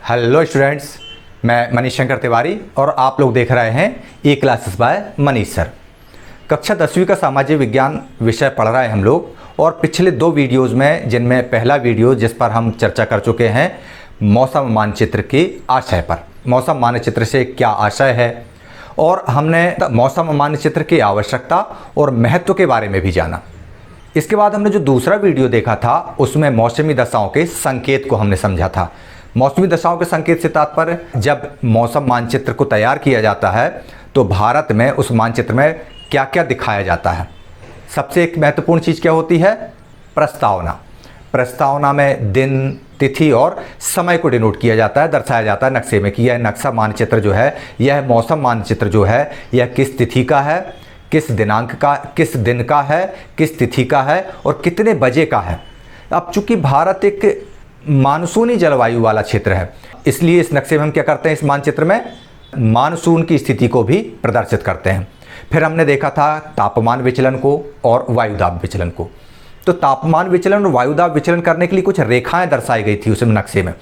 Hello students, मैं मनीष शंकर तिवारी और आप लोग देख रहे हैं ई क्लासेस बाय मनीष सर। कक्षा 10वीं का सामाजिक विज्ञान विषय पढ़ रहे हैं हम लोग और पिछले दो वीडियोस में, जिनमें पहला वीडियो जिस पर हम चर्चा कर चुके हैं मौसम मानचित्र के आशय पर, मौसम मानचित्र से क्या आशय है, और हमने मौसम मानचित्र की आवश्यकता और महत्व के बारे में भी जाना। इसके बाद हमने जो दूसरा वीडियो देखा था उसमें मौसमी दशाओं के संकेत को हमने समझा था। मौसमी दशाओं के संकेत से तात्पर्य, जब मौसम मानचित्र को तैयार किया जाता है तो भारत में उस मानचित्र में क्या क्या दिखाया जाता है। सबसे एक महत्वपूर्ण चीज़ क्या होती है? प्रस्तावना। प्रस्तावना में दिन, तिथि और समय को डिनोट किया जाता है, दर्शाया जाता है नक्शे में कि यह नक्शा मानचित्र जो है, यह मौसम मानचित्र जो है, यह किस तिथि का है, किस दिनांक का, किस दिन का है, किस तिथि का है और कितने बजे का है। अब चूंकि भारत एक मानसूनी जलवायु वाला क्षेत्र है, इसलिए इस नक्शे में हम क्या करते हैं, इस मानचित्र में मानसून की स्थिति को भी प्रदर्शित करते हैं। फिर हमने देखा था तापमान विचलन को और वायुदाब विचलन को। तो तापमान विचलन और वायुदाब विचलन करने के लिए कुछ रेखाएं दर्शाई गई थी उस नक्शे में।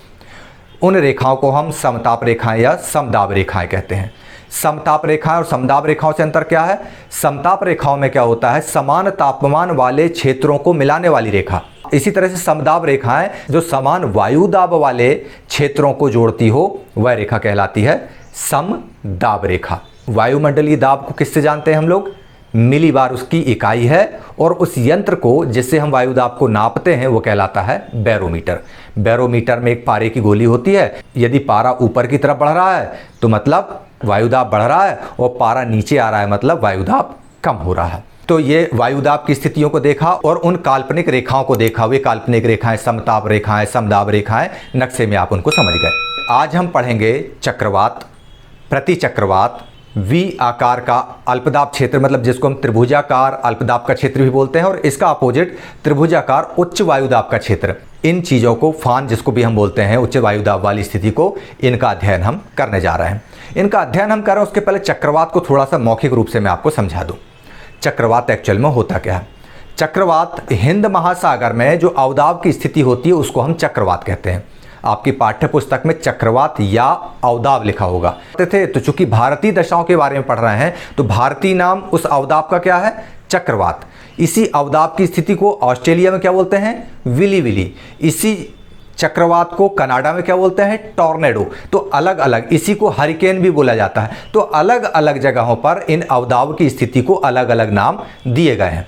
उन रेखाओं को हम समताप रेखाएं या समदाब रेखाएं कहते हैं। समताप रेखाएं और समदाब रेखाओं से अंतर क्या है? समताप रेखाओं में क्या होता है, समान तापमान वाले क्षेत्रों को मिलाने वाली रेखा। इसी तरह से समदाब रेखाएं जो समान वायुदाब वाले क्षेत्रों को जोड़ती हो, वह रेखा कहलाती है समदाब रेखा। वायुमंडलीय दाब को किससे जानते हैं हम लोग? मिलीबार उसकी इकाई है, और उस यंत्र को जिससे हम वायुदाब को नापते हैं वो कहलाता है बैरोमीटर। बैरोमीटर में एक पारे की गोली होती है। यदि पारा ऊपर की तरफ बढ़ रहा है तो मतलब वायुदाब बढ़ रहा है, और पारा नीचे आ रहा है मतलब वायुदाब कम हो रहा है। तो ये वायुदाब की स्थितियों को देखा और उन काल्पनिक रेखाओं को देखा। वे काल्पनिक रेखाएं समताप रेखाएं, समदाब रेखाएं, नक्शे में आप उनको समझ गए। आज हम पढ़ेंगे चक्रवात, प्रति चक्रवात, वी आकार का अल्पदाब क्षेत्र, मतलब जिसको हम त्रिभुजाकार अल्पदाब का क्षेत्र भी बोलते हैं, और इसका अपोजिट त्रिभुजाकार उच्च वायुदाब का क्षेत्र। इन चीज़ों को, फान जिसको भी हम बोलते हैं, उच्च वायुदाब वाली स्थिति को, इनका अध्ययन हम करने जा रहे हैं। इनका अध्ययन हम कर रहे हैं, उसके पहले चक्रवात को थोड़ा सा मौखिक रूप से मैं आपको समझा दूँ। चक्रवात एक्चुअल में होता क्या है? चक्रवात हिंद महासागर में जो अवदाब की स्थिति होती है उसको हम चक्रवात कहते हैं। आपकी पाठ्य पुस्तक में चक्रवात या अवदाब लिखा होगा। तो चूंकि भारतीय दशाओं के बारे में पढ़ रहे हैं तो भारतीय नाम उस अवदाब का क्या है? चक्रवात। इसी अवदाब की स्थिति को ऑस्ट्रेलिया में क्या बोलते हैं? Willy willy. इसी चक्रवात को कनाडा में क्या बोलते हैं? टॉर्नेडो। तो अलग अलग, इसी को हरिकेन भी बोला जाता है। तो अलग अलग जगहों पर इन अवदाब की स्थिति को अलग अलग नाम दिए गए हैं।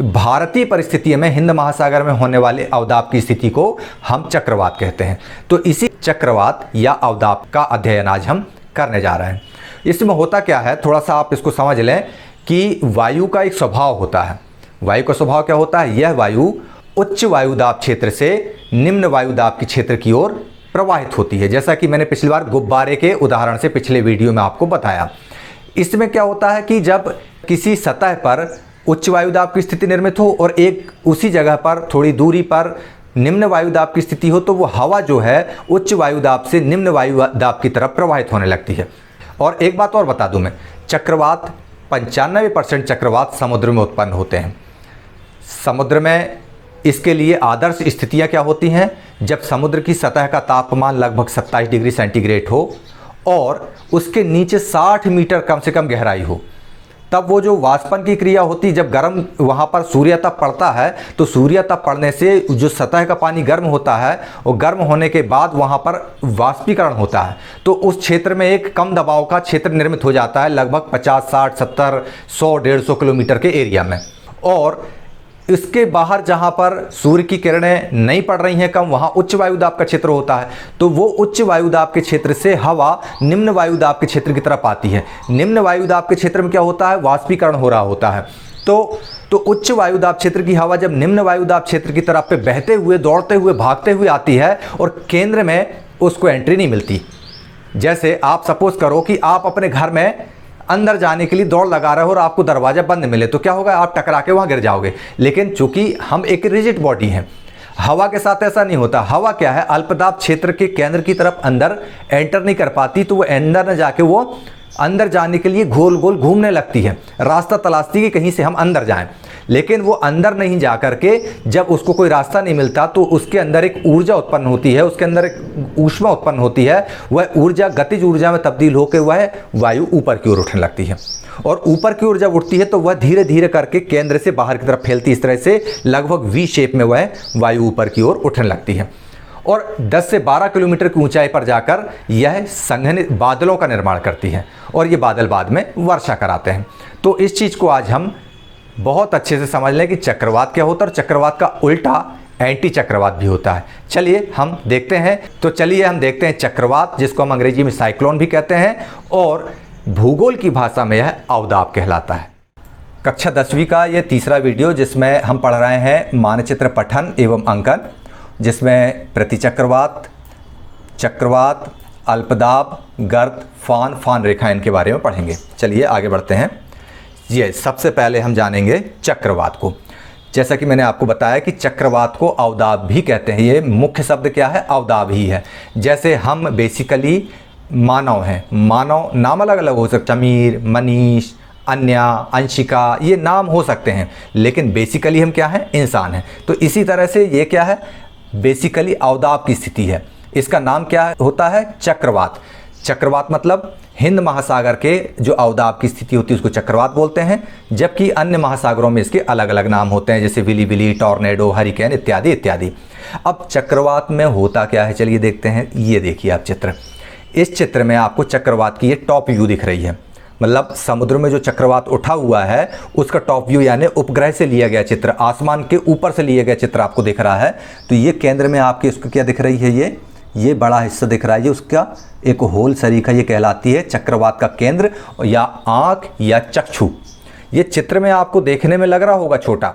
भारतीय परिस्थिति में हिंद महासागर में होने वाले अवदाब की स्थिति को हम चक्रवात कहते हैं। तो इसी चक्रवात या अवदाब का अध्ययन आज हम करने जा रहे हैं। इसमें होता क्या है, थोड़ा सा आप इसको समझ लें कि वायु का एक स्वभाव होता है। वायु का स्वभाव क्या होता है? यह वायु उच्च वायुदाब क्षेत्र से निम्न वायुदाब के क्षेत्र की ओर प्रवाहित होती है, जैसा कि मैंने पिछली बार गुब्बारे के उदाहरण से पिछले वीडियो में आपको बताया। इसमें क्या होता है कि जब किसी सतह पर उच्च वायुदाब की स्थिति निर्मित हो और एक उसी जगह पर थोड़ी दूरी पर निम्न वायुदाब की स्थिति हो, तो वो हवा जो है उच्च वायुदाब से निम्न वायुदाब की तरफ प्रवाहित होने लगती है। और एक बात और बता दूं मैं, चक्रवात 95% चक्रवात समुद्र में उत्पन्न होते हैं। समुद्र में इसके लिए आदर्श स्थितियां क्या होती हैं? जब समुद्र की सतह का तापमान लगभग 27 डिग्री सेंटीग्रेड हो और उसके नीचे 60 मीटर कम से कम गहराई हो, तब वो जो वाष्पन की क्रिया होती है, जब गर्म वहाँ पर सूर्य तप पड़ता है तो सूर्य तप पड़ने से जो सतह का पानी गर्म होता है, और गर्म होने के बाद वहाँ पर वाष्पीकरण होता है, तो उस क्षेत्र में एक कम दबाव का क्षेत्र निर्मित हो जाता है, लगभग 50, 60, 70, 100, 150 किलोमीटर के एरिया में। और इसके बाहर जहाँ पर सूर्य की किरणें नहीं पड़ रही हैं कम, वहाँ उच्च वायुदाब का क्षेत्र होता है। तो वो उच्च वायुदाब के क्षेत्र से हवा निम्न वायुदाब के क्षेत्र की तरफ आती है। निम्न वायुदाब के क्षेत्र में क्या होता है? वाष्पीकरण हो रहा होता है। तो उच्च वायुदाब क्षेत्र की हवा जब निम्न वायुदाब क्षेत्र की तरफ पे बहते हुए, दौड़ते हुए, भागते हुए आती है और केंद्र में उसको एंट्री नहीं मिलती। जैसे आप सपोज करो कि आप अपने घर में अंदर जाने के लिए दौड़ लगा रहे हो और आपको दरवाजा बंद मिले, तो क्या होगा? आप टकरा के वहाँ गिर जाओगे। लेकिन चूंकि हम एक रिजिड बॉडी हैं, हवा के साथ ऐसा नहीं होता। हवा क्या है? अल्पदाब क्षेत्र के केंद्र की तरफ अंदर एंटर नहीं कर पाती, तो वो अंदर न जाके वो अंदर जाने के लिए गोल गोल घूमने लगती है, रास्ता तलाशती है कि कहीं से हम अंदर जाएं। लेकिन वो अंदर नहीं जा करके जब उसको कोई रास्ता नहीं मिलता तो उसके अंदर एक ऊर्जा उत्पन्न होती है, उसके अंदर एक ऊष्मा उत्पन्न होती है। वह ऊर्जा गतिज ऊर्जा में तब्दील होकर वह वायु ऊपर की ओर उठने लगती है, और ऊपर की ओर जब उठती है तो वह धीरे धीरे करके केंद्र से बाहर की तरफ फैलती है। इस तरह से लगभग वी शेप में वह वायु ऊपर की ओर उठने लगती है, और 10 से 12 किलोमीटर की ऊंचाई पर जाकर यह संघनित बादलों का निर्माण करती है, और ये बादल बाद में वर्षा कराते हैं। तो इस चीज़ को आज हम बहुत अच्छे से समझ लें कि चक्रवात क्या होता है, और चक्रवात का उल्टा एंटी चक्रवात भी होता है। चलिए हम देखते हैं। तो चलिए हम देखते हैं चक्रवात, जिसको हम अंग्रेजी में साइक्लोन भी कहते हैं, और भूगोल की भाषा में यह अवदाब कहलाता है। कक्षा 10वीं का ये तीसरा वीडियो, जिसमें हम पढ़ रहे हैं मानचित्र पठन एवं अंकन, जिसमें प्रतिचक्रवात, चक्रवात, अल्पदाब, गर्त, फान रेखा, इनके बारे में पढ़ेंगे। चलिए आगे बढ़ते हैं। ये सबसे पहले हम जानेंगे चक्रवात को। जैसा कि मैंने आपको बताया कि चक्रवात को अवदाब भी कहते हैं। ये मुख्य शब्द क्या है? अवदाब ही है। जैसे हम बेसिकली मानव हैं, मानव नाम अलग अलग हो सकते, समीर, मनीष, अन्या, अंशिका, ये नाम हो सकते हैं, लेकिन बेसिकली हम क्या हैं? इंसान हैं। तो इसी तरह से ये क्या है? बेसिकली अवदाब की स्थिति है। इसका नाम क्या होता है? चक्रवात। चक्रवात मतलब हिंद महासागर के जो अवदाब की स्थिति होती है उसको चक्रवात बोलते हैं, जबकि अन्य महासागरों में इसके अलग अलग नाम होते हैं, जैसे विली विली, टॉर्नेडो, हरिकेन इत्यादि इत्यादि। अब चक्रवात में होता क्या है, चलिए देखते हैं। ये देखिए आप चित्र, इस चित्र में आपको चक्रवात की ये टॉप व्यू दिख रही है। मतलब समुद्र में जो चक्रवात उठा हुआ है उसका टॉप व्यू, यानी उपग्रह से लिया गया चित्र, आसमान के ऊपर से लिया गया चित्र आपको दिख रहा है। तो ये केंद्र में आपके उसको क्या दिख रही है? ये बड़ा हिस्सा दिख रहा है, ये उसका एक होल सरीखा, ये कहलाती है चक्रवात का केंद्र या आँख या चक्षु। ये चित्र में आपको देखने में लग रहा होगा छोटा,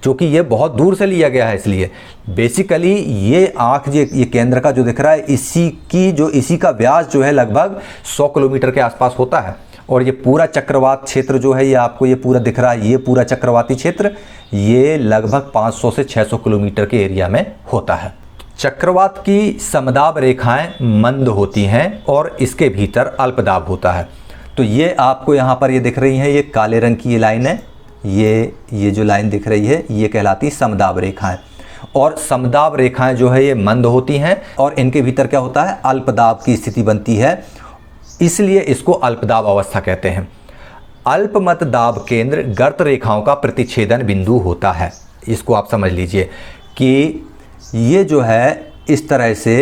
क्योंकि ये बहुत दूर से लिया गया है, इसलिए बेसिकली ये आँख, ये केंद्र का जो दिख रहा है, इसी का व्यास जो है लगभग 100 किलोमीटर के आसपास होता है। और ये पूरा चक्रवात क्षेत्र जो है, ये आपको ये पूरा दिख रहा है, ये पूरा चक्रवाती क्षेत्र ये लगभग 500 से 600 किलोमीटर के एरिया में होता है। चक्रवात की समदाब रेखाएं मंद होती हैं और इसके भीतर अल्पदाब होता है। तो ये आपको यहाँ पर ये दिख रही हैं, ये काले रंग की ये लाइन है, ये जो लाइन दिख रही है ये कहलाती समदाब रेखाएं। और समदाब रेखाएं जो है ये मंद होती हैं और इनके भीतर क्या होता है? अल्पदाब की स्थिति बनती है, इसलिए इसको अल्पदाब अवस्था कहते हैं। अल्पमत दाब केंद्र गर्त रेखाओं का प्रतिच्छेदन बिंदु होता है। इसको आप समझ लीजिए कि ये जो है इस तरह से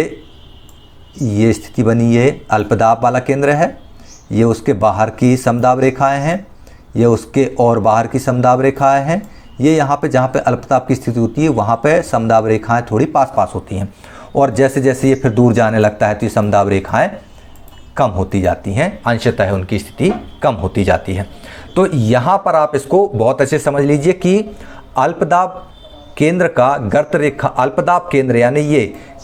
ये स्थिति बनी, ये अल्पदाब वाला केंद्र है, ये उसके बाहर की समदाब रेखाएं हैं, ये उसके और बाहर की समदाब रेखाएं हैं। ये यहाँ पे जहाँ पे अल्पदाब की स्थिति होती है वहाँ पे समदाब रेखाएं थोड़ी पास पास होती हैं, और जैसे जैसे ये फिर दूर जाने लगता है तो ये समदाब रेखाएं कम होती जाती हैं, अंशतः उनकी स्थिति कम होती जाती है। तो यहाँ पर आप इसको बहुत अच्छे समझ लीजिए कि अल्पदाब केंद्र का गर्त रेखा, अल्पदाब केंद्र यानी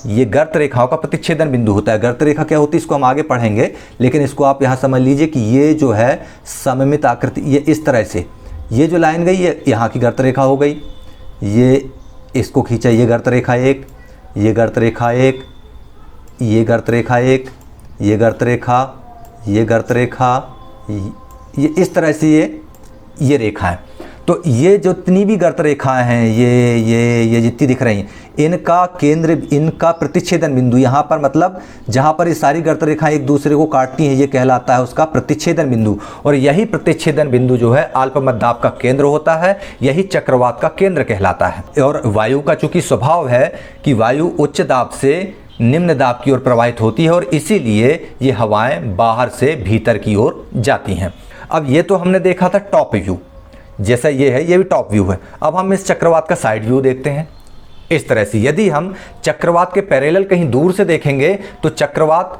ये गर्त रेखाओं का प्रतिच्छेदन बिंदु होता है। गर्त रेखा क्या होती है इसको हम आगे पढ़ेंगे, लेकिन इसको आप यहाँ समझ लीजिए कि ये जो है सममित आकृति, ये इस तरह से ये जो लाइन गई ये यहाँ की गर्त रेखा हो गई, ये इसको खींचा, ये गर्त रेखा एक, ये गर्त रेखा एक, ये गर्त रेखा एक, ये गर्त रेखा, ये गर्त रेखा, ये इस तरह से ये रेखा है। तो ये जितनी भी गर्त रेखाएं हैं, ये जितनी दिख रही हैं, इनका केंद्र, इनका प्रतिच्छेदन बिंदु यहाँ पर, मतलब जहाँ पर ये सारी गर्त रेखाएं एक दूसरे को काटती हैं, ये कहलाता है उसका प्रतिच्छेदन बिंदु। और यही प्रतिच्छेदन बिंदु जो है अल्पमत दाब का केंद्र होता है, यही चक्रवात का केंद्र कहलाता है। और वायु का चूंकि स्वभाव है कि वायु उच्च दाब से निम्न दाब की ओर प्रवाहित होती है, और इसीलिए ये हवाएं बाहर से भीतर की ओर जाती हैं। अब ये तो हमने देखा था टॉप व्यू, जैसा ये है ये भी टॉप व्यू है। अब हम इस चक्रवात का साइड व्यू देखते हैं। इस तरह से यदि हम चक्रवात के पैरेलल कहीं दूर से देखेंगे तो चक्रवात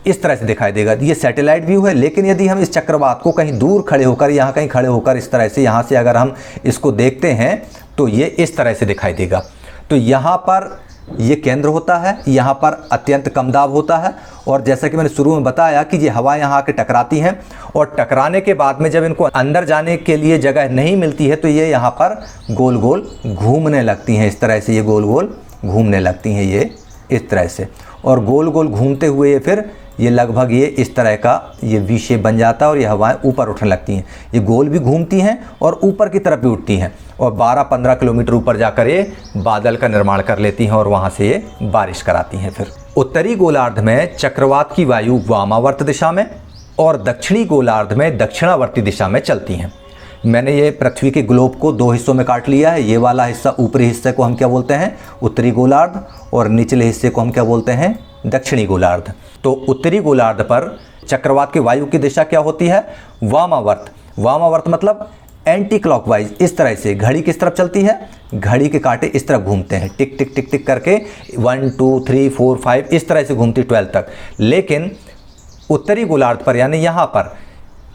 इस तरह से दिखाई देगा, ये सैटेलाइट व्यू है। लेकिन यदि हम इस चक्रवात को कहीं दूर खड़े होकर, यहाँ कहीं खड़े होकर इस तरह से, यहाँ से अगर हम इसको देखते हैं तो ये इस तरह से दिखाई देगा। तो यहाँ पर ये केंद्र होता है, यहाँ पर अत्यंत कम दाब होता है, और जैसा कि मैंने शुरू में बताया कि ये हवा यहाँ आके टकराती हैं, और टकराने के बाद में जब इनको अंदर जाने के लिए जगह नहीं मिलती है तो ये यहाँ पर गोल गोल घूमने लगती हैं। इस तरह से ये गोल गोल घूमने लगती हैं, ये इस तरह से, और गोल गोल घूमते हुए ये फिर ये लगभग ये इस तरह का ये वी शेप बन जाता है और ये हवाएं ऊपर उठने लगती हैं। ये गोल भी घूमती हैं और ऊपर की तरफ भी उठती हैं और 12-15 किलोमीटर ऊपर जाकर ये बादल का निर्माण कर लेती हैं और वहाँ से ये बारिश कराती हैं। फिर उत्तरी गोलार्ध में चक्रवात की वायु वामावर्त दिशा में और दक्षिणी गोलार्ध में दक्षिणावर्ती दिशा में चलती हैं। मैंने ये पृथ्वी के ग्लोब को 2 हिस्सों में काट लिया है। ये वाला हिस्सा, ऊपरी हिस्से को हम क्या बोलते हैं, उत्तरी गोलार्ध, और निचले हिस्से को हम क्या बोलते हैं, दक्षिणी गोलार्ध। तो उत्तरी गोलार्ध पर चक्रवात की वायु की दिशा क्या होती है, वामावर्त। वामावर्त मतलब एंटी क्लॉकवाइज, इस तरह से घड़ी किस तरफ चलती है, घड़ी के कांटे इस तरफ घूमते हैं, टिक टिक टिक टिक करके 1 2 3 4 5 इस तरह से घूमती 12 तक। लेकिन उत्तरी गोलार्ध पर यानी यहाँ पर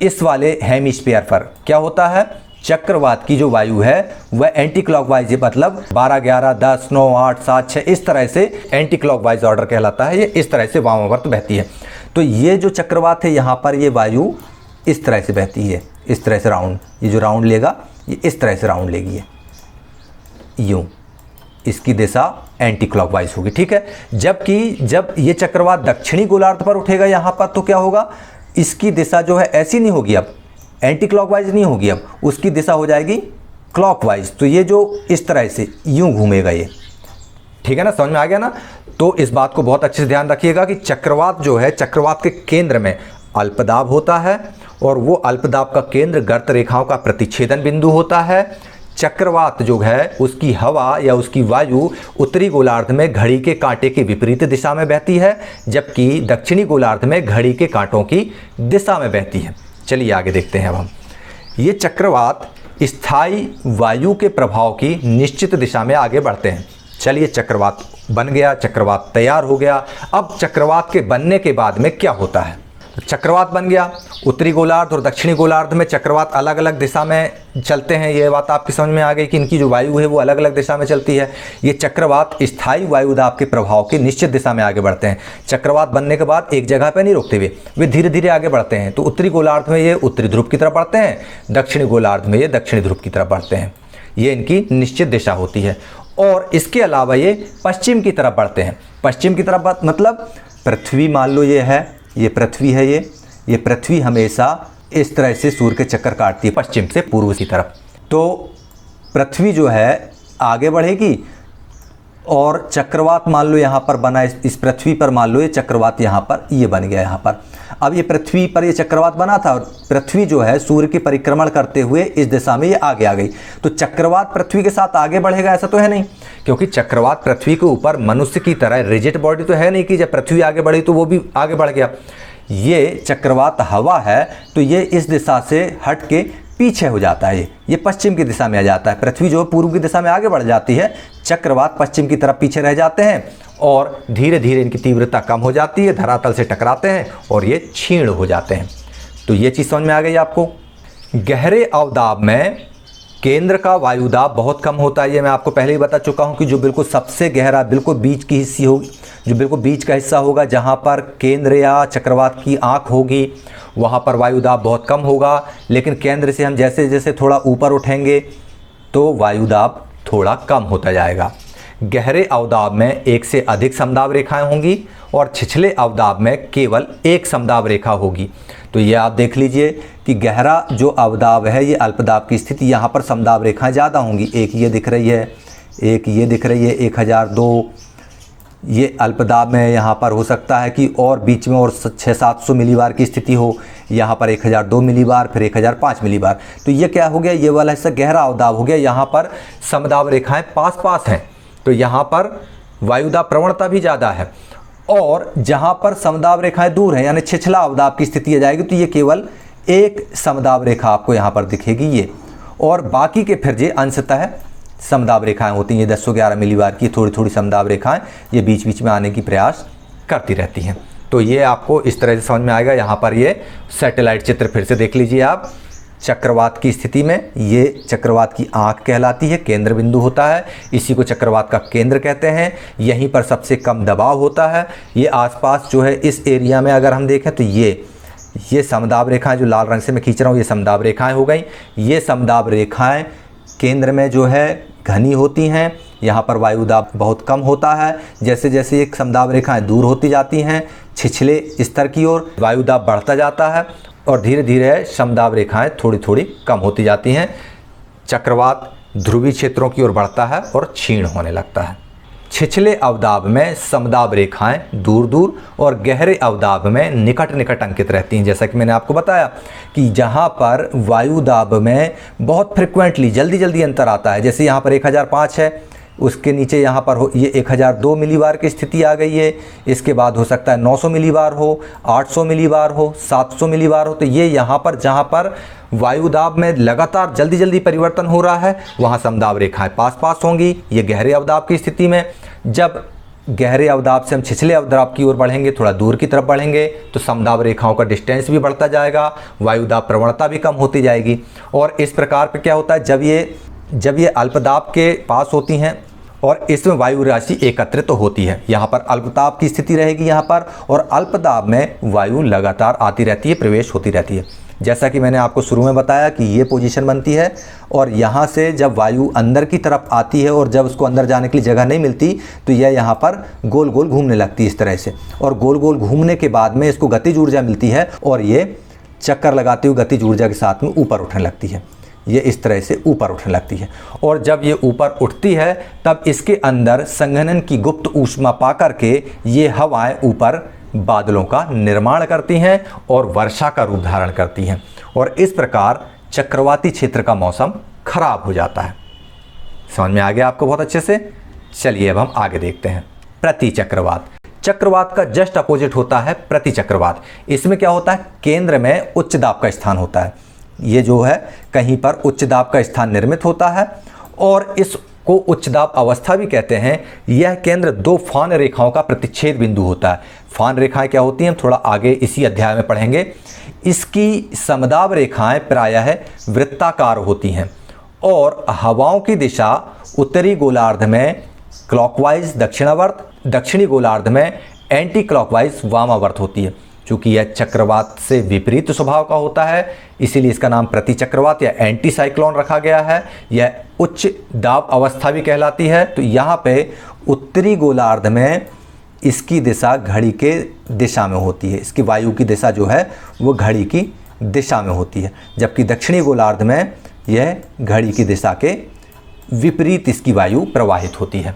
इस वाले हेमिस्फीयर पर क्या होता है, चक्रवात की जो वायु है वह एंटी क्लॉकवाइज, मतलब 12 11 10 9 8 7 6 इस तरह से एंटी क्लॉकवाइज ऑर्डर कहलाता है। ये इस तरह से वामावर्त बहती है। तो ये जो चक्रवात है यहाँ पर ये वायु इस तरह से बहती है, इस तरह से राउंड, ये जो राउंड लेगा ये इस तरह से राउंड लेगी, ये यूँ, इसकी दिशा एंटी क्लॉकवाइज होगी। ठीक है। जबकि जब ये चक्रवात दक्षिणी गोलार्ध पर उठेगा यहाँ पर तो क्या होगा, इसकी दिशा जो है ऐसी नहीं होगी, अब एंटी क्लॉकवाइज नहीं होगी, अब उसकी दिशा हो जाएगी क्लॉकवाइज। तो ये जो इस तरह से यूं घूमेगा ये, ठीक है ना, समझ में आ गया ना। तो इस बात को बहुत अच्छे से ध्यान रखिएगा कि चक्रवात जो है, चक्रवात के केंद्र में अल्पदाब होता है और वो अल्पदाब का केंद्र गर्त रेखाओं का प्रतिच्छेदन बिंदु होता है। चक्रवात जो है उसकी हवा या उसकी वायु उत्तरी गोलार्ध में घड़ी के कांटे की विपरीत दिशा में बहती है, जबकि दक्षिणी गोलार्ध में घड़ी के कांटों की दिशा में बहती है। चलिए आगे देखते हैं अब हम। ये चक्रवात स्थायी वायु के प्रभाव की निश्चित दिशा में आगे बढ़ते हैं। चलिए, चक्रवात बन गया, चक्रवात तैयार हो गया। अब चक्रवात के बनने के बाद में क्या होता है, चक्रवात बन गया, उत्तरी गोलार्ध और दक्षिणी गोलार्ध में चक्रवात अलग अलग दिशा में चलते हैं। ये बात आपकी समझ में आ गई कि इनकी जो वायु है वो अलग अलग दिशा में चलती है। ये चक्रवात स्थायी वायुदाब के प्रभाव की निश्चित दिशा में आगे बढ़ते हैं। चक्रवात बनने के बाद एक जगह पर नहीं रुकते हुए, वे धीरे धीरे आगे बढ़ते हैं। तो उत्तरी गोलार्ध में ये उत्तरी ध्रुव की तरफ बढ़ते हैं, दक्षिणी गोलार्ध में ये दक्षिणी ध्रुव की तरफ बढ़ते हैं। ये इनकी निश्चित दिशा होती है। और इसके अलावा ये पश्चिम की तरफ बढ़ते हैं। पश्चिम की तरफ मतलब पृथ्वी, मान लो ये है, ये पृथ्वी है, ये पृथ्वी हमेशा इस तरह से सूर्य के चक्कर काटती है पश्चिम से पूर्व की तरफ। तो पृथ्वी जो है आगे बढ़ेगी और चक्रवात मान लो यहाँ पर बना, इस पृथ्वी पर मान लो ये चक्रवात यहाँ पर ये बन गया यहाँ पर। अब ये पृथ्वी पर ये चक्रवात बना था और पृथ्वी जो है सूर्य की परिक्रमण करते हुए इस दिशा में ये आगे आ गई। तो चक्रवात पृथ्वी के साथ आगे बढ़ेगा ऐसा तो है नहीं, क्योंकि चक्रवात पृथ्वी के ऊपर मनुष्य की तरह रिजिड बॉडी तो है नहीं कि जब पृथ्वी आगे बढ़ी तो वो भी आगे बढ़ गया। ये चक्रवात हवा है तो ये इस दिशा से हट के पीछे हो जाता है, ये पश्चिम की दिशा में आ जाता है। पृथ्वी जो पूर्व की दिशा में आगे बढ़ जाती है, चक्रवात पश्चिम की तरफ पीछे रह जाते हैं और धीरे धीरे इनकी तीव्रता कम हो जाती है, धरातल से टकराते हैं और ये क्षीण हो जाते हैं। तो ये चीज़ समझ में आ गई आपको। गहरे अवदाब में केंद्र का वायुदाब बहुत कम होता है। ये मैं आपको पहले ही बता चुका हूँ कि जो बिल्कुल सबसे गहरा, बिल्कुल बीच की हिस्सी होगी, जो बिल्कुल बीच का हिस्सा होगा, जहाँ पर केंद्र या चक्रवात की आँख होगी, वहाँ पर वायुदाब बहुत कम होगा। लेकिन केंद्र से हम जैसे जैसे थोड़ा ऊपर उठेंगे तो वायुदाब थोड़ा कम होता जाएगा। गहरे अवदाब में एक से अधिक समदाब रेखाएं होंगी और छिछले अवदाब में केवल एक समदाब रेखा होगी। तो ये आप देख लीजिए कि गहरा जो अवदाब है, ये अल्पदाब की स्थिति, यहाँ पर समदाब रेखाएं ज़्यादा होंगी। एक ये दिख रही है, एक ये दिख रही है, 1002। ये अल्पदाब में यहाँ पर हो सकता है कि और बीच में और 600-700 मिलीबार की स्थिति हो, यहाँ पर 1002 मिलीबार, फिर 1005 मिलीबार। तो ये क्या हो गया, ये वाला हिस्सा गहरा अवदाब हो गया। यहाँ पर समदाब रेखाएं पास पास हैं तो यहाँ पर वायुदाब प्रवणता भी ज़्यादा है। और जहाँ पर समदाब रेखाएं दूर हैं यानी छिछला अवदाब की स्थिति आ जाएगी तो ये केवल एक समदाब रेखा आपको यहाँ पर दिखेगी ये, और बाकी के फिर ये अंशतः समदाब रेखाएं होती हैं। ये 10-11 मिलीबार की थोड़ी थोड़ी समदाब रेखाएं ये बीच बीच में आने की प्रयास करती रहती हैं। तो ये आपको इस तरह से समझ में आएगा। यहाँ पर ये सैटेलाइट चित्र फिर से देख लीजिए आप। चक्रवात की स्थिति में ये चक्रवात की आँख कहलाती है, केंद्र बिंदु होता है, इसी को चक्रवात का केंद्र कहते हैं। यहीं पर सबसे कम दबाव होता है। ये आसपास जो है इस एरिया में अगर हम देखें तो ये समदाब रेखाएं जो लाल रंग से मैं खींच रहा हूँ, ये समदाब रेखाएं हो गई। ये समदाब रेखाएं केंद्र में जो है घनी होती हैं। यहाँ पर वायु दाब बहुत कम होता है। जैसे जैसे ये समदाब रेखाएं दूर होती जाती हैं छिछले स्तर की ओर, वायु दाब बढ़ता जाता है और धीरे धीरे समदाब रेखाएं थोड़ी थोड़ी कम होती जाती हैं। चक्रवात ध्रुवीय क्षेत्रों की ओर बढ़ता है और क्षीण होने लगता है। छिछले अवदाब में समदाब रेखाएं दूर दूर और गहरे अवदाब में निकट निकट अंकित रहती हैं। जैसा कि मैंने आपको बताया कि जहां पर वायु दाब में बहुत फ्रिक्वेंटली जल्दी जल्दी अंतर आता है, जैसे यहाँ पर 1005 है, उसके नीचे यहाँ पर ये 1002 मिलीबार की स्थिति आ गई है। इसके बाद हो सकता है 900 मिलीबार हो, 800 मिलीबार हो, 700 मिलीबार हो। तो ये यहाँ पर जहाँ पर वायु दाब में लगातार जल्दी जल्दी परिवर्तन हो रहा है वहाँ समदाब रेखाएं पास पास होंगी। ये गहरे अवदाब की स्थिति में, जब गहरे अवदाब से हम छिछले अवदाब की ओर बढ़ेंगे, थोड़ा दूर की तरफ बढ़ेंगे, तो समदाब रेखाओं का डिस्टेंस भी बढ़ता जाएगा, वायु दाब प्रवणता भी कम होती जाएगी। और इस प्रकार पे क्या होता है, जब ये अल्पदाब के पास होती हैं और इसमें वायु राशि एकत्रित तो होती है, यहाँ पर अल्पदाब की स्थिति रहेगी यहाँ पर, और अल्पदाब में वायु लगातार आती रहती है, प्रवेश होती रहती है। जैसा कि मैंने आपको शुरू में बताया कि ये पोजीशन बनती है और यहाँ से जब वायु अंदर की तरफ आती है और जब उसको अंदर जाने के लिए जगह नहीं मिलती तो यह यहाँ पर गोल गोल घूमने लगती है इस तरह से, और गोल गोल घूमने के बाद में इसको गतिज ऊर्जा मिलती है और ये चक्कर लगाती हुई गतिज ऊर्जा के साथ में ऊपर उठने लगती है। ये इस तरह से ऊपर उठने लगती है और जब ये ऊपर उठती है तब इसके अंदर संघनन की गुप्त ऊष्मा पा करके ये हवाएं ऊपर बादलों का निर्माण करती हैं और वर्षा का रूप धारण करती हैं, और इस प्रकार चक्रवाती क्षेत्र का मौसम खराब हो जाता है। समझ में आ गया आपको बहुत अच्छे से? चलिए अब हम आगे देखते हैं। प्रति चक्रवात। चक्रवात का जस्ट अपोजिट होता है प्रति चक्रवात। इसमें क्या होता है, केंद्र में उच्च दाब का स्थान होता है। ये जो है कहीं पर उच्च दाब का स्थान निर्मित होता है और इसको उच्च दाब अवस्था भी कहते हैं। यह केंद्र दो फान रेखाओं का प्रतिच्छेद बिंदु होता है। फान रेखाएं क्या होती हैं, थोड़ा आगे इसी अध्याय में पढ़ेंगे। इसकी समदाब रेखाएं प्रायः वृत्ताकार होती हैं और हवाओं की दिशा उत्तरी गोलार्ध में क्लॉकवाइज दक्षिणावर्त, दक्षिणी गोलार्ध में एंटी क्लॉकवाइज वामावर्त होती है। चूँकि यह चक्रवात से विपरीत स्वभाव का होता है इसीलिए इसका नाम प्रति चक्रवात या एंटी साइक्लोन रखा गया है। यह उच्च दाब अवस्था भी कहलाती है। तो यहाँ पे उत्तरी गोलार्ध में इसकी दिशा घड़ी के दिशा में होती है, इसकी वायु की दिशा जो है वो घड़ी की दिशा में होती है, जबकि दक्षिणी गोलार्ध में यह घड़ी की दिशा के विपरीत इसकी वायु प्रवाहित होती है।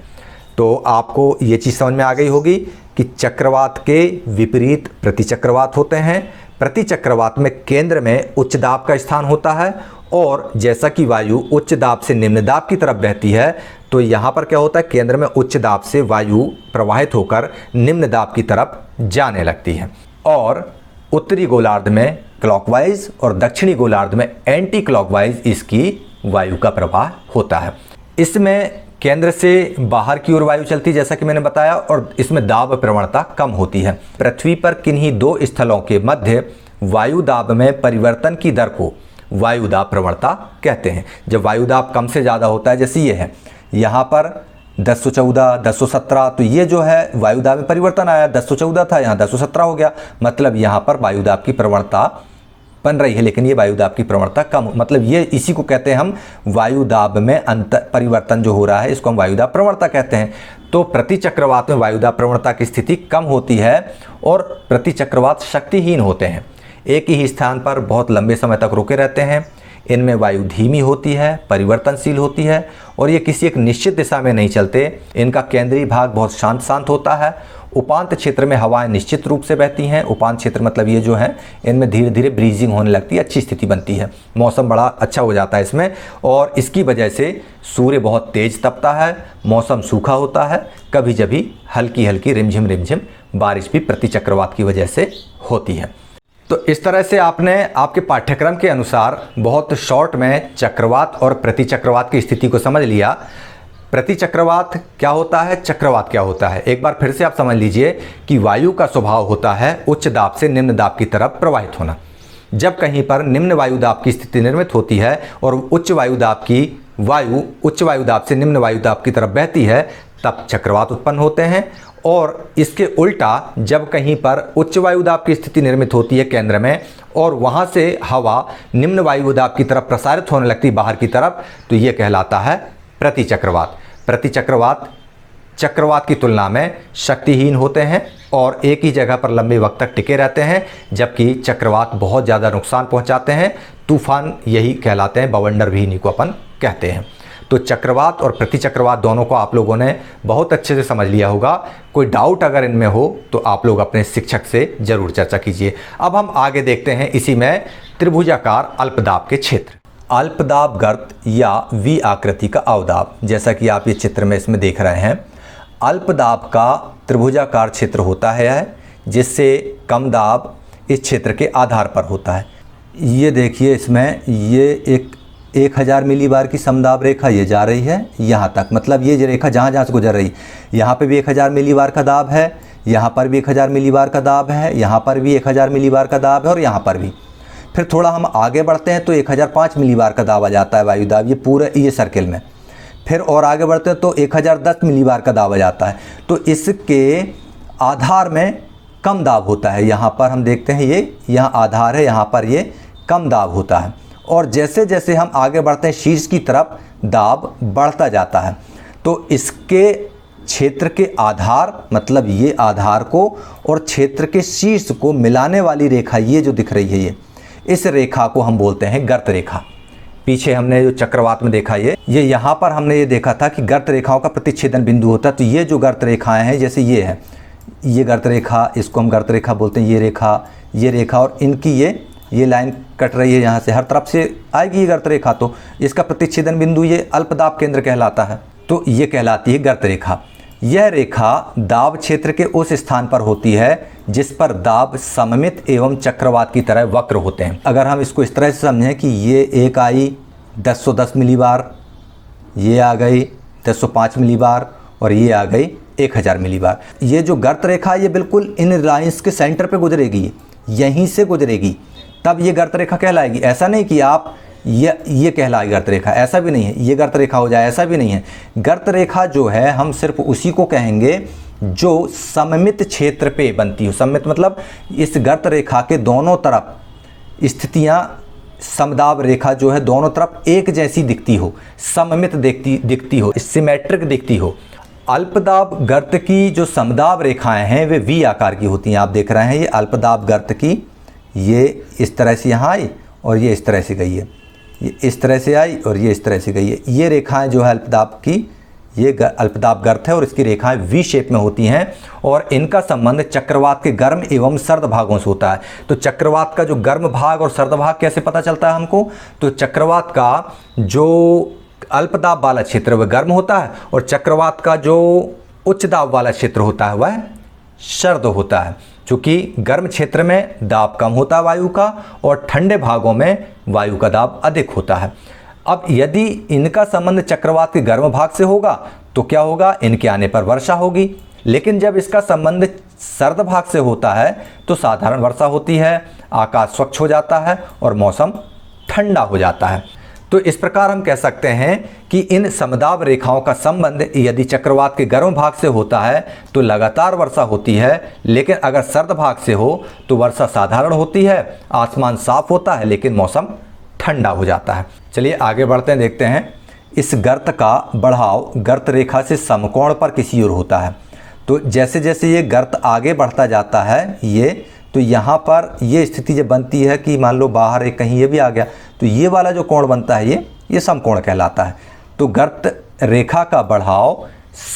तो आपको ये चीज़ समझ में आ गई होगी कि चक्रवात के विपरीत प्रति चक्रवात होते हैं। प्रति चक्रवात में केंद्र में उच्च दाब का स्थान होता है और जैसा कि वायु उच्च दाब से निम्न दाब की तरफ बहती है तो यहाँ पर क्या होता है, केंद्र में उच्च दाब से वायु प्रवाहित होकर निम्न दाब की तरफ जाने लगती है और उत्तरी गोलार्ध में क्लॉकवाइज और दक्षिणी गोलार्ध में एंटी क्लॉकवाइज इसकी वायु का प्रवाह होता है। इसमें केंद्र से बाहर की ओर वायु चलती जैसा कि मैंने बताया और इसमें दाब प्रवणता कम होती है। पृथ्वी पर किन्हीं दो स्थलों के मध्य वायु दाब में परिवर्तन की दर को वायु दाब प्रवणता कहते हैं। जब वायु दाब कम से ज़्यादा होता है, जैसे ये है यहाँ पर 1014, 1017, तो ये जो है वायु दाब में परिवर्तन आया, 1014 था यहाँ 1017 हो गया, मतलब यहाँ पर वायु दाब की प्रवणता बन रही है लेकिन ये वायु दाब की प्रवणता कम, मतलब ये इसी को कहते हैं हम वायु दाब में अंतर परिवर्तन जो हो रहा है इसको हम वायु दाब प्रवणता कहते हैं। तो प्रति चक्रवात में वायु दाब प्रवणता की स्थिति कम होती है और प्रति चक्रवात शक्तिहीन होते हैं, एक ही स्थान पर बहुत लंबे समय तक रुके रहते हैं। इनमें वायु धीमी होती है, परिवर्तनशील होती है और ये किसी एक निश्चित दिशा में नहीं चलते। इनका केंद्रीय भाग बहुत शांत शांत होता है। उपांत क्षेत्र में हवाएं निश्चित रूप से बहती हैं। उपांत क्षेत्र मतलब ये जो है इनमें धीरे धीरे ब्रीजिंग होने लगती है, अच्छी स्थिति बनती है, मौसम बड़ा अच्छा हो जाता है इसमें और इसकी वजह से सूर्य बहुत तेज तपता है, मौसम सूखा होता है, कभी कभी हल्की हल्की रिमझिम बारिश भी प्रति चक्रवात की वजह से होती है। तो इस तरह से आपने आपके पाठ्यक्रम के अनुसार बहुत शॉर्ट में चक्रवात और प्रति चक्रवात की स्थिति को समझ लिया। प्रति चक्रवात क्या होता है, चक्रवात क्या होता है, एक बार फिर से आप समझ लीजिए कि वायु का स्वभाव होता है उच्च दाब से निम्न दाब की तरफ प्रवाहित होना। जब कहीं पर निम्न वायु दाब की स्थिति निर्मित होती है और उच्च वायु दाब की वायु उच्च वायु दाब से निम्न वायु दाब की तरफ बहती है तब चक्रवात उत्पन्न होते हैं। और इसके उल्टा जब कहीं पर उच्च वायु दाब की स्थिति निर्मित होती है केंद्र में और वहाँ से हवा निम्न वायु दाब की तरफ प्रसारित होने लगती है बाहर की तरफ, तो ये कहलाता है प्रति चक्रवात। प्रति चक्रवात चक्रवात की तुलना में शक्तिहीन होते हैं और एक ही जगह पर लंबे वक्त तक टिके रहते हैं, जबकि चक्रवात बहुत ज़्यादा नुकसान पहुंचाते हैं। तूफान यही कहलाते हैं, बवंडर भी इन्हीं को अपन कहते हैं। तो चक्रवात और प्रति चक्रवात दोनों को आप लोगों ने बहुत अच्छे से समझ लिया होगा। कोई डाउट अगर इनमें हो तो आप लोग अपने शिक्षक से ज़रूर चर्चा कीजिए। अब हम आगे देखते हैं इसी में त्रिभुजाकार अल्पदाब के क्षेत्र। अल्पदाब गर्त या वी आकृति का अवदाब, जैसा कि आप ये चित्र में इसमें देख रहे हैं, अल्पदाब का त्रिभुजाकार क्षेत्र होता है जिससे कम दाब इस क्षेत्र के आधार पर होता है। ये देखिए, इसमें ये 1000 मिलीबार की समदाब रेखा ये जा रही है यहाँ तक, मतलब ये जो रेखा जहाँ जहाँ से गुजर रही, यहाँ पे भी 1000 मिलीबार का दाब है, यहाँ पर भी 1000 मिलीबार का दाब है, यहाँ पर भी 1000 मिलीबार का दाब है और यहाँ पर भी। फिर थोड़ा हम आगे बढ़ते हैं तो 1005 मिलीबार का दाब आ जाता है वायु दाब, ये पूरे ये सर्किल में। फिर और आगे बढ़ते हैं तो 1010 मिलीबार का दाब आ जाता है। तो इसके आधार में कम दाब होता है। यहाँ पर हम देखते हैं ये यहाँ आधार है, यहाँ पर ये कम दाब होता है। और जैसे जैसे हम आगे बढ़ते हैं शीर्ष की तरफ दाब बढ़ता जाता है। तो इसके क्षेत्र के आधार, मतलब ये आधार को और क्षेत्र के शीर्ष को मिलाने वाली रेखा ये जो दिख रही है, ये इस रेखा को हम बोलते हैं गर्त रेखा। पीछे हमने जो चक्रवात में देखा ये यहाँ पर हमने ये देखा था कि गर्त रेखाओं का प्रतिच्छेदन बिंदु होता है। तो ये जो गर्त रेखाएं हैं, जैसे ये है, ये गर्त रेखा, इसको हम गर्त रेखा बोलते हैं, ये रेखा और इनकी ये लाइन कट रही है, यहाँ से हर तरफ से आएगी ये गर्त रेखा। तो इसका प्रतिच्छेदन बिंदु ये अल्पदाब केंद्र कहलाता है। तो ये कहलाती है गर्त रेखा। यह रेखा दाब क्षेत्र के उस स्थान पर होती है जिस पर दाब सममित एवं चक्रवात की तरह वक्र होते हैं। अगर हम इसको इस तरह से समझें कि ये एक आई 1010 मिलीबार, ये आ गई 1005 मिलीबार और ये आ गई 1000 मिलीबार। ये जो गर्त रेखा ये बिल्कुल इन लाइंस के सेंटर पे गुजरेगी, यहीं से गुजरेगी, तब ये गर्त रेखा कहलाएगी। ऐसा नहीं कि आप ये कहलाए गर्त रेखा, ऐसा भी नहीं है, ये गर्त रेखा हो जाए, ऐसा भी नहीं है। गर्त रेखा जो है हम सिर्फ उसी को कहेंगे जो सममित क्षेत्र पे बनती हो। सममित मतलब इस गर्त रेखा के दोनों तरफ स्थितियां, समदाब रेखा जो है दोनों तरफ एक जैसी दिखती हो, सममित दिखती हो, सिमेट्रिक दिखती हो। अल्पदाब गर्त की जो समदाब रेखाएं हैं वे वी आकार की होती हैं। आप देख रहे हैं ये अल्पदाब गर्त की, ये इस तरह से यहाँ आई और ये इस तरह से गई है, ये इस तरह से आई और ये इस तरह से गई है। ये रेखाएं जो है अल्पदाब की, ये अल्पदाब गर्त है और इसकी रेखाएं वी शेप में होती हैं और इनका संबंध चक्रवात के गर्म एवं सर्द भागों से होता है। तो चक्रवात का जो गर्म भाग और सर्द भाग कैसे पता चलता है हमको? तो चक्रवात का जो अल्पदाब वाला क्षेत्र वह गर्म होता है और चक्रवात का जो उच्च दाब वाला क्षेत्र होता है वह सर्द होता है। चूँकि गर्म क्षेत्र में दाब कम होता है वायु का और ठंडे भागों में वायु का दाब अधिक होता है। अब यदि इनका संबंध चक्रवात के गर्म भाग से होगा तो क्या होगा? इनके आने पर वर्षा होगी। लेकिन जब इसका संबंध सर्द भाग से होता है तो साधारण वर्षा होती है, आकाश स्वच्छ हो जाता है और मौसम ठंडा हो जाता है। तो इस प्रकार हम कह सकते हैं कि इन समदाब रेखाओं का संबंध यदि चक्रवात के गर्म भाग से होता है तो लगातार वर्षा होती है, लेकिन अगर सर्द भाग से हो तो वर्षा साधारण होती है, आसमान साफ होता है लेकिन मौसम ठंडा हो जाता है। चलिए आगे बढ़ते हैं, देखते हैं इस गर्त का बढ़ाव गर्त रेखा से समकोण पर किसी ओर होता है। तो जैसे जैसे ये गर्त आगे बढ़ता जाता है ये, तो यहाँ पर ये स्थिति जब बनती है कि मान लो बाहर एक कहीं ये भी आ गया तो ये वाला जो कोण बनता है ये समकोण कहलाता है। तो गर्त रेखा का बढ़ाव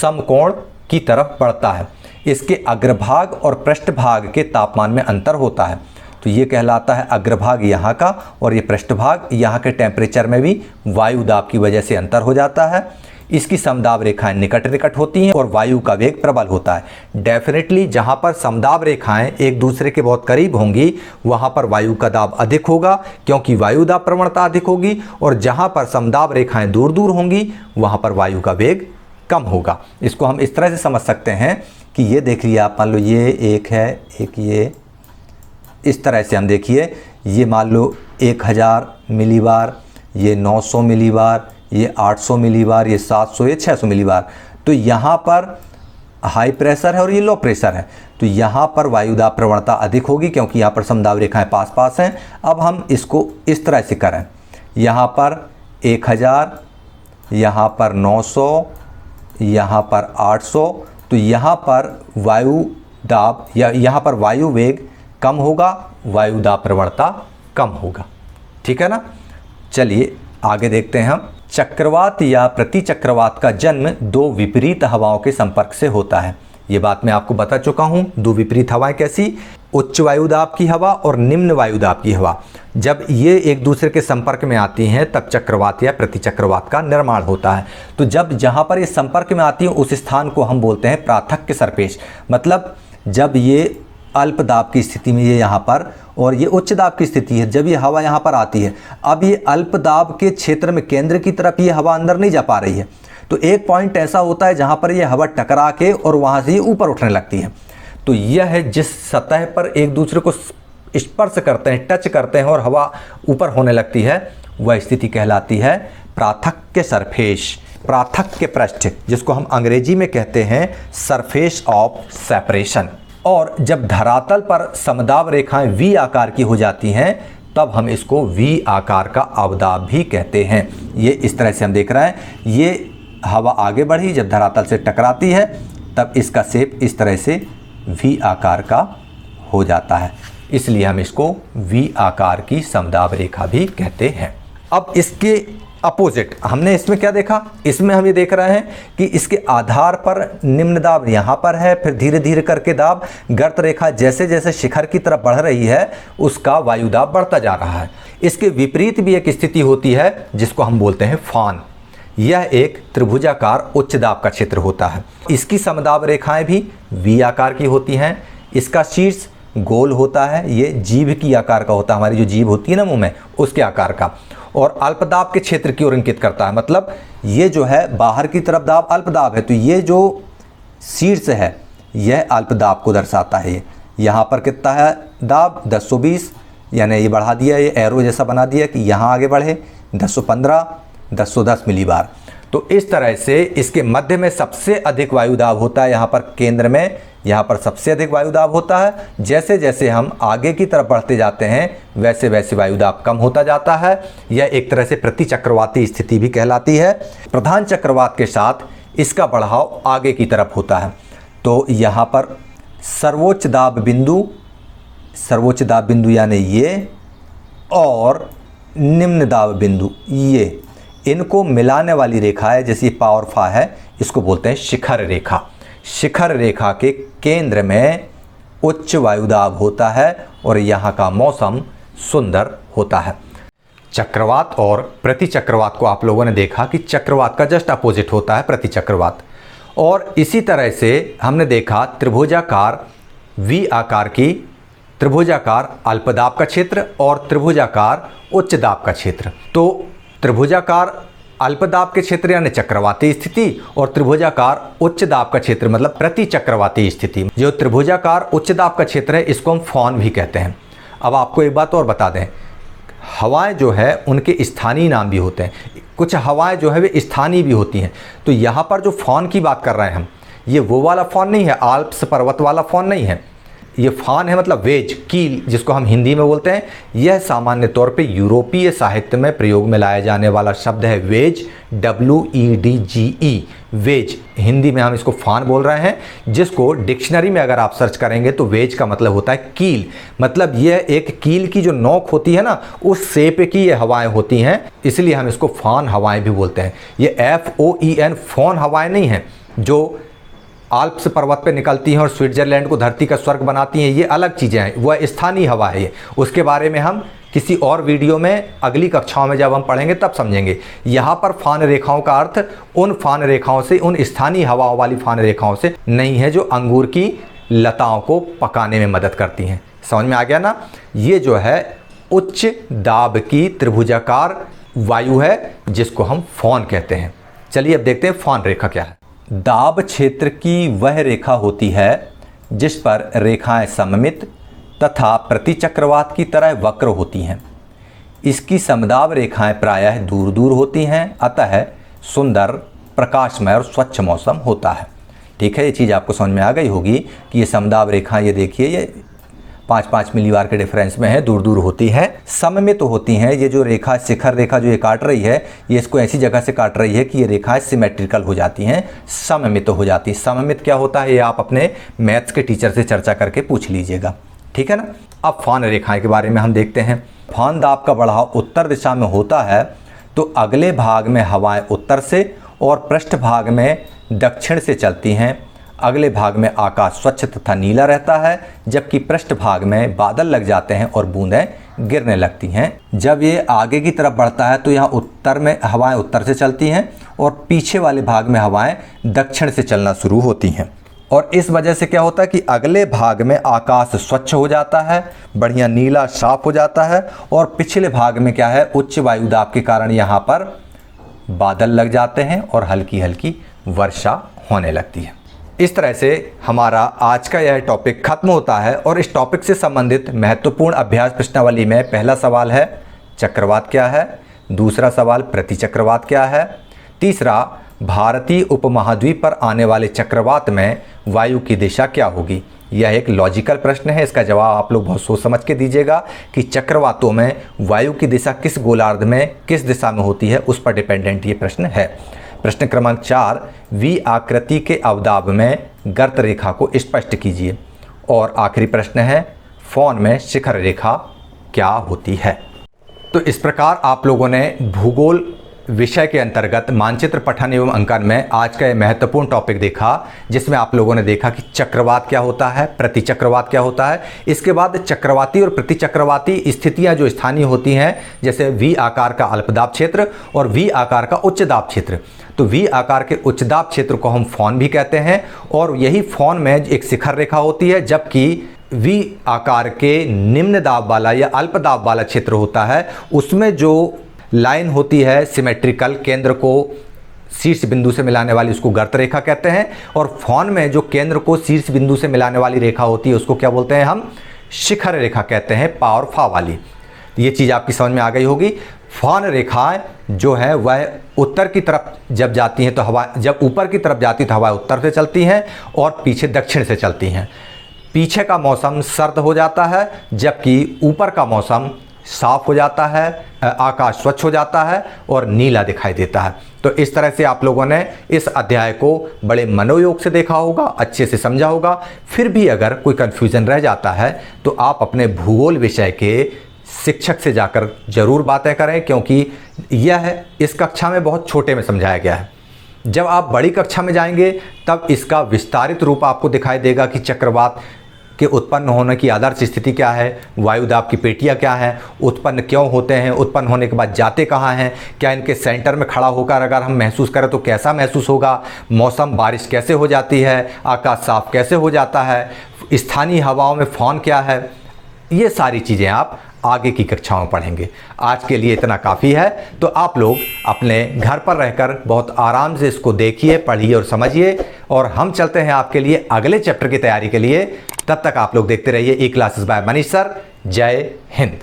समकोण की तरफ बढ़ता है। इसके अग्रभाग और पृष्ठभाग के तापमान में अंतर होता है। तो ये कहलाता है अग्रभाग यहाँ का और ये पृष्ठभाग, यहाँ के टेम्परेचर में भी वायु दाब की वजह से अंतर हो जाता है। इसकी समदाब रेखाएं निकट निकट होती हैं और वायु का वेग प्रबल होता है। डेफिनेटली जहाँ पर समदाब रेखाएं एक दूसरे के बहुत करीब होंगी वहाँ पर वायु का दाब अधिक होगा, क्योंकि वायु दाब प्रवणता अधिक होगी, और जहाँ पर समदाब रेखाएं दूर दूर होंगी वहाँ पर वायु का वेग कम होगा। इसको हम इस तरह से समझ सकते हैं कि ये देखिए आप, मान लो ये एक है, एक ये, इस तरह से हम देखिए ये मान लो 1000 मिलीबार, ये 900 मिलीबार, ये 800 मिलीबार, ये 700, ये 600 मिलीबार। तो यहाँ पर हाई प्रेशर है और ये लो प्रेशर है, तो यहाँ पर वायु दाब प्रवणता अधिक होगी क्योंकि यहाँ पर समदाब रेखाएं पास पास हैं। अब हम इसको इस तरह से करें, यहाँ पर 1000 यहाँ पर 900, यहाँ पर 800, तो यहाँ पर वायु दाब या यहाँ पर वायु वेग कम होगा, वायु दाब प्रवणता कम होगा। ठीक है ना। चलिए आगे देखते हैं हम। चक्रवात या प्रतिचक्रवात का जन्म दो विपरीत हवाओं के संपर्क से होता है। ये बात मैं आपको बता चुका हूँ। दो विपरीत हवाएं कैसी? उच्च वायुदाब की हवा और निम्न वायुदाब की हवा। जब ये एक दूसरे के संपर्क में आती हैं तब चक्रवात या प्रतिचक्रवात का निर्माण होता है। तो जब जहाँ पर ये संपर्क में आती है उस स्थान को हम बोलते हैं प्राथक्य सरपेश। मतलब जब ये अल्प दाब की स्थिति में ये यहाँ पर और ये उच्च दाब की स्थिति है, जब ये हवा यहाँ पर आती है, अब ये अल्प दाब के क्षेत्र में केंद्र की तरफ ये हवा अंदर नहीं जा पा रही है, तो एक पॉइंट ऐसा होता है जहाँ पर ये हवा टकरा के और वहाँ से ये ऊपर उठने लगती है। तो यह है जिस सतह पर एक दूसरे को स्पर्श करते हैं, टच करते हैं और हवा ऊपर होने लगती है, वह स्थिति कहलाती है प्राथक्य सरफेस, प्राथक्य पृष्ठ, जिसको हम अंग्रेजी में कहते हैं सरफेस ऑफ सेपरेशन। और जब धरातल पर समदाब रेखाएं वी आकार की हो जाती हैं तब हम इसको वी आकार का अवदाब भी कहते हैं। ये इस तरह से हम देख रहे हैं, ये हवा आगे बढ़ी, जब धरातल से टकराती है तब इसका शेप इस तरह से वी आकार का हो जाता है, इसलिए हम इसको वी आकार की समदाब रेखा भी कहते हैं। अब इसके अपोजिट हमने इसमें क्या देखा? इसमें हम ये देख रहे हैं कि इसके आधार पर निम्न दाब यहाँ पर है, फिर धीरे धीरे करके दाब गर्त रेखा जैसे जैसे शिखर की तरफ बढ़ रही है उसका वायुदाब बढ़ता जा रहा है। इसके विपरीत भी एक स्थिति होती है जिसको हम बोलते हैं फान। यह एक त्रिभुजाकार उच्च दाब का क्षेत्र होता है। इसकी समदाब रेखाएं भी वी आकार की होती हैं। इसका शीर्ष गोल होता है, ये जीभ की आकार का होता है, हमारी जो जीभ होती है ना मुंह में, उसके आकार का, और अल्पदाब के क्षेत्र की ओर इंकित करता है। मतलब ये जो है बाहर की तरफ दाब अल्पदाब है, तो ये जो शीर्ष है यह अल्पदाब को दर्शाता है। यहाँ पर कितना है दाब? 1020, यानी ये बढ़ा दिया, ये एरो जैसा बना दिया कि यहाँ आगे बढ़े 1015, 1010 मिलीबार। तो इस तरह से इसके मध्य में सबसे अधिक वायुदाब होता है, यहाँ पर केंद्र में यहाँ पर सबसे अधिक वायुदाब होता है। जैसे जैसे हम आगे की तरफ बढ़ते जाते हैं वैसे वैसे वायुदाब कम होता जाता है। यह एक तरह से प्रतिचक्रवाती स्थिति भी कहलाती है। प्रधान चक्रवात के साथ इसका बढ़ाव आगे की तरफ होता है। तो यहाँ पर सर्वोच्च दाब बिंदु यानी ये, और निम्न दाब बिंदु ये, इनको मिलाने वाली रेखा है, जैसे पावर फा है, इसको बोलते हैं शिखर रेखा। शिखर रेखा के केंद्र में उच्च वायुदाब होता है और यहाँ का मौसम सुंदर होता है। चक्रवात और प्रतिचक्रवात को आप लोगों ने देखा कि चक्रवात का जस्ट अपोजिट होता है प्रतिचक्रवात। और इसी तरह से हमने देखा त्रिभुजाकार वी आकार की, त्रिभुजाकार अल्पदाब का क्षेत्र और त्रिभुजाकार उच्च दाब का क्षेत्र। तो त्रिभुजाकार अल्पदाब के क्षेत्र यानी चक्रवाती स्थिति और त्रिभुजाकार उच्च दाब का क्षेत्र मतलब प्रतिचक्रवाती स्थिति। जो त्रिभुजाकार उच्च दाब का क्षेत्र है इसको हम फॉन भी कहते हैं। अब आपको एक बात और बता दें, हवाएं जो है उनके स्थानीय नाम भी होते हैं। कुछ हवाएं जो है वे स्थानीय भी होती हैं। तो यहाँ पर जो फॉन की बात कर रहे हैं हम, ये वो वाला फॉन नहीं है, आल्प्स पर्वत वाला फॉन नहीं है। ये फान है मतलब वेज, कील, जिसको हम हिंदी में बोलते हैं। यह सामान्य तौर पे यूरोपीय साहित्य में प्रयोग में लाया जाने वाला शब्द है वेज, WEDGE, वेज। हिंदी में हम इसको फान बोल रहे हैं, जिसको डिक्शनरी में अगर आप सर्च करेंगे तो वेज का मतलब होता है कील। मतलब यह एक कील की जो नोक होती है ना, उस शेप की ये हवाएं होती हैं, इसलिए हम इसको फान हवाएं भी बोलते हैं। ये FOEN फॉन हवाएं नहीं हैं जो आल्प्स पर्वत पे निकलती हैं और स्विट्जरलैंड को धरती का स्वर्ग बनाती हैं, ये अलग चीज़ें हैं, वह स्थानीय हवा है ये। उसके बारे में हम किसी और वीडियो में अगली कक्षाओं में जब हम पढ़ेंगे तब समझेंगे। यहाँ पर फान रेखाओं का अर्थ उन फान रेखाओं से, उन स्थानीय हवाओं वाली फान रेखाओं से नहीं है जो अंगूर की लताओं को पकाने में मदद करती हैं। समझ में आ गया ना? ये जो है उच्च दाब की त्रिभुजाकार वायु है जिसको हम फॉन कहते हैं। चलिए अब देखते हैं फॉन रेखा क्या है। दाब क्षेत्र की वह रेखा होती है जिस पर रेखाएं सममित तथा प्रतिचक्रवात की तरह वक्र होती हैं। इसकी समदाब रेखाएं प्रायः दूर दूर होती हैं, अतः सुंदर, प्रकाशमय और स्वच्छ मौसम होता है। ठीक है, ये चीज़ आपको समझ में आ गई होगी कि ये समदाब रेखाएं, ये देखिए, ये 5-5 मिलीबार के डिफरेंस में है, दूर दूर होती है, सममित होती हैं। ये जो रेखा, शिखर रेखा जो ये काट रही है, ये इसको ऐसी जगह से काट रही है कि ये रेखाएं सिमेट्रिकल हो जाती हैं, सममित हो जाती। सममित क्या होता है ये आप अपने मैथ्स के टीचर से चर्चा करके पूछ लीजिएगा, ठीक है ना। अब फान रेखाएं के बारे में हम देखते हैं। फान दाब का बढ़ाव उत्तर दिशा में होता है तो अगले भाग में हवाएं उत्तर से और पृष्ठ भाग में दक्षिण से चलती हैं। अगले भाग में आकाश स्वच्छ तथा नीला रहता है, जबकि पृष्ठ भाग में बादल लग जाते हैं और बूंदें गिरने लगती हैं। जब ये आगे की तरफ बढ़ता है तो यहाँ उत्तर में हवाएं उत्तर से चलती हैं और पीछे वाले भाग में हवाएं दक्षिण से चलना शुरू होती हैं। और इस वजह से क्या होता है कि अगले भाग में आकाश स्वच्छ हो जाता है, बढ़िया नीला साफ हो जाता है, और पिछले भाग में क्या है, उच्च वायु दाब के कारण यहाँ पर बादल लग जाते हैं और हल्की हल्की वर्षा होने लगती है। इस तरह से हमारा आज का यह टॉपिक खत्म होता है। और इस टॉपिक से संबंधित महत्वपूर्ण अभ्यास प्रश्नावली में पहला सवाल है चक्रवात क्या है, दूसरा सवाल प्रतिचक्रवात क्या है, तीसरा भारतीय उपमहाद्वीप पर आने वाले चक्रवात में वायु की दिशा क्या होगी। यह एक लॉजिकल प्रश्न है, इसका जवाब आप लोग बहुत सोच समझ के दीजिएगा कि चक्रवातों में वायु की दिशा किस गोलार्ध में किस दिशा में होती है, उस पर डिपेंडेंट ये प्रश्न है। प्रश्न क्रमांक 4, वी आकृति के अवदाब में गर्त रेखा को स्पष्ट कीजिए। और आखिरी प्रश्न है फॉन में शिखर रेखा क्या होती है। तो इस प्रकार आप लोगों ने भूगोल विषय के अंतर्गत मानचित्र पठन एवं अंकन में आज का यह महत्वपूर्ण टॉपिक देखा, जिसमें आप लोगों ने देखा कि चक्रवात क्या होता है, प्रतिचक्रवात क्या होता है। इसके बाद चक्रवाती और प्रतिचक्रवाती स्थितियां जो स्थानीय होती हैं, जैसे वी आकार का अल्पदाब क्षेत्र और वी आकार का उच्च दाब क्षेत्र। तो वी आकार के उच्च दाब क्षेत्र को हम फॉन भी कहते हैं, और यही फॉन में एक शिखर रेखा होती है, जबकि वी आकार के निम्न दाब वाला या अल्प दाब वाला क्षेत्र होता है, उसमें जो लाइन होती है सिमेट्रिकल, केंद्र को शीर्ष बिंदु से मिलाने वाली, उसको गर्त रेखा कहते हैं। और फॉन में जो केंद्र को शीर्ष बिंदु से मिलाने वाली रेखा होती है, उसको क्या बोलते हैं, हम शिखर रेखा कहते हैं, पा और फा वाली। ये चीज़ आपकी समझ में आ गई होगी। फॉन रेखाएं जो है वह उत्तर की तरफ जब जाती हैं तो हवा, जब ऊपर की तरफ जाती तो हवा उत्तर से चलती हैं और पीछे दक्षिण से चलती हैं। पीछे का मौसम सर्द हो जाता है, जबकि ऊपर का मौसम साफ हो जाता है, आकाश स्वच्छ हो जाता है और नीला दिखाई देता है। तो इस तरह से आप लोगों ने इस अध्याय को बड़े मनोयोग से देखा होगा, अच्छे से समझा होगा। फिर भी अगर कोई कन्फ्यूज़न रह जाता है तो आप अपने भूगोल विषय के शिक्षक से जाकर ज़रूर बातें करें, क्योंकि यह इस कक्षा में बहुत छोटे में समझाया गया है। जब आप बड़ी कक्षा में जाएंगे तब इसका विस्तारित रूप आपको दिखाई देगा कि चक्रवात के उत्पन्न होने की आदर्श स्थिति क्या है, वायुदाब की पेटियाँ क्या हैं, उत्पन्न क्यों होते हैं, उत्पन्न होने के बाद जाते कहाँ हैं, क्या इनके सेंटर में खड़ा होकर अगर हम महसूस करें तो कैसा महसूस होगा, मौसम बारिश कैसे हो जाती है, आकाश साफ कैसे हो जाता है, स्थानीय हवाओं में फॉन क्या है, ये सारी चीज़ें आप आगे की कक्षाओं में पढ़ेंगे। आज के लिए इतना काफ़ी है। तो आप लोग अपने घर पर रहकर बहुत आराम से इसको देखिए, पढ़िए और समझिए, और हम चलते हैं आपके लिए अगले चैप्टर की तैयारी के लिए। तब तक आप लोग देखते रहिए ई क्लासेस बाय मनीष सर। जय हिंद।